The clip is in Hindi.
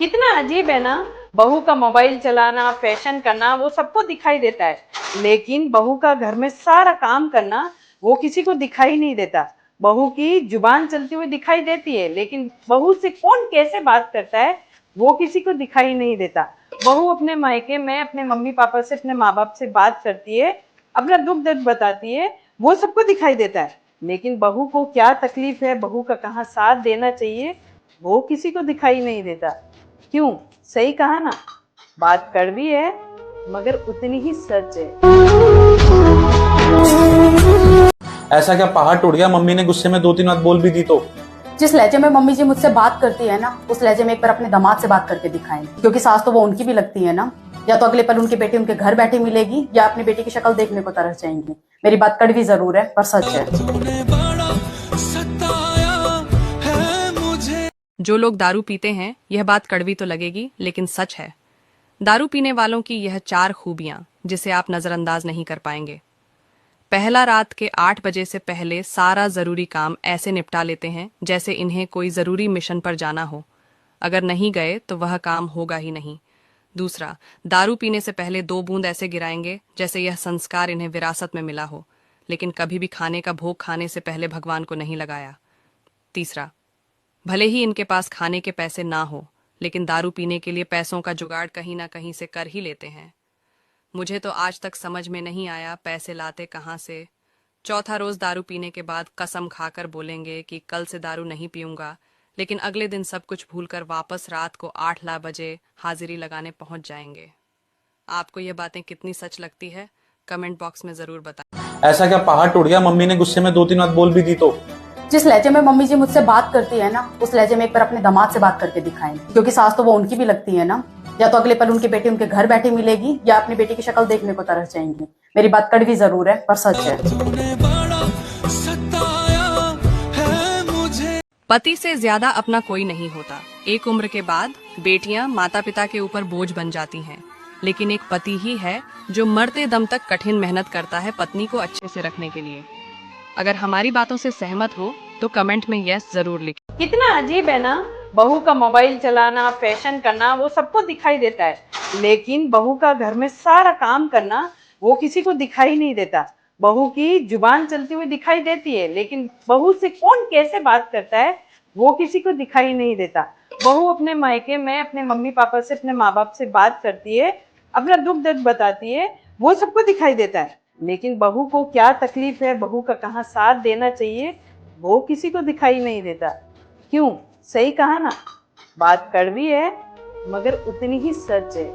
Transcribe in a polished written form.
कितना अजीब है ना। बहू का मोबाइल चलाना, फैशन करना वो सबको दिखाई देता है, लेकिन बहू का घर में सारा काम करना वो किसी को दिखाई नहीं देता। बहू की जुबान चलती हुई दिखाई देती है, लेकिन बहू से कौन कैसे बात करता है वो किसी को दिखाई नहीं देता। बहू अपने मायके में अपने मम्मी पापा से, अपने माँ बाप से बात करती है, अपना दुख दर्द बताती है, वो सबको दिखाई देता है। लेकिन बहू को क्या तकलीफ है, बहू का कहाँ साथ देना चाहिए, वो किसी को दिखाई नहीं देता। क्यों? सही कहा ना। बात कड़वी है मगर उतनी ही सच है। ऐसा क्या पहाड़ टूट गया? मम्मी ने गुस्से में 2-3 बात बोल भी दी तो? जिस लहजे में मम्मी जी मुझसे बात करती है ना, उस लहजे में एक बार अपने दामाद से बात करके दिखाएं, क्योंकि सास तो वो उनकी भी लगती है ना। या तो अगले पल उनकी बेटी उनके घर बैठी मिलेगी, या अपनी बेटी की शक्ल देखने को तरस जाएंगी। मेरी बात कड़वी जरूर है पर सच है। जो लोग दारू पीते हैं, यह बात कड़वी तो लगेगी, लेकिन सच है। दारू पीने वालों की यह 4 खूबियां जिसे आप नजरअंदाज नहीं कर पाएंगे। पहला, रात के 8 बजे से पहले सारा जरूरी काम ऐसे निपटा लेते हैं जैसे इन्हें कोई जरूरी मिशन पर जाना हो। अगर नहीं गए तो वह काम होगा ही नहीं। दूसरा, दारू पीने से पहले 2 बूंद ऐसे गिराएंगे जैसे यह संस्कार इन्हें विरासत में मिला हो, लेकिन कभी भी खाने का भोग खाने से पहले भगवान को नहीं लगाया। तीसरा, भले ही इनके पास खाने के पैसे ना हो, लेकिन दारू पीने के लिए पैसों का जुगाड़ कहीं ना कहीं से कर ही लेते हैं। मुझे तो आज तक समझ में नहीं आया पैसे लाते कहाँ से। चौथा, रोज दारू पीने के बाद कसम खाकर बोलेंगे कि कल से दारू नहीं पीऊंगा, लेकिन अगले दिन सब कुछ भूलकर वापस रात को 8 बजे हाजिरी लगाने पहुंच जाएंगे। आपको ये बातें कितनी सच लगती है, कमेंट बॉक्स में जरूर बताएं। ऐसा क्या पहाड़ टूट गया? मम्मी ने गुस्से में 2-3 बात बोल भी दी तो? जिस लहजे में मम्मी जी मुझसे बात करती है ना, उस लहजे में एक बार अपने दामाद से बात करके दिखाएं, क्योंकि सास तो वो उनकी भी लगती है ना। या तो अगले पल उनकी बेटी उनके घर बैठी मिलेगी, या अपनी बेटी की शक्ल देखने को तरस जाएंगी। मेरी बात कड़वी जरूर है पर सच है। पति से ज्यादा अपना कोई नहीं होता। एक उम्र के बाद बेटियां माता पिता के ऊपर बोझ बन जाती हैं, लेकिन एक पति ही है जो मरते दम तक कठिन मेहनत करता है पत्नी को अच्छे से रखने के लिए। अगर हमारी बातों से सहमत हो तो कमेंट में यस जरूर लिखें। कितना अजीब है ना। बहू का मोबाइल चलाना, फैशन करना वो सबको दिखाई देता है, लेकिन बहू का घर में सारा काम करना वो किसी को दिखाई नहीं देता। बहू की जुबान चलती हुई दिखाई देती है, लेकिन बहू से कौन कैसे बात करता है वो किसी को दिखाई नहीं देता। बहू अपने मायके में अपने मम्मी पापा से, अपने माँ बाप से बात करती है, अपना दुख दर्द बताती है, वो सबको दिखाई देता है। लेकिन बहू को क्या तकलीफ है, बहू का कहाँ साथ देना चाहिए, वो किसी को दिखाई नहीं देता। क्यों? सही कहा ना। बात कड़वी है मगर उतनी ही सच है।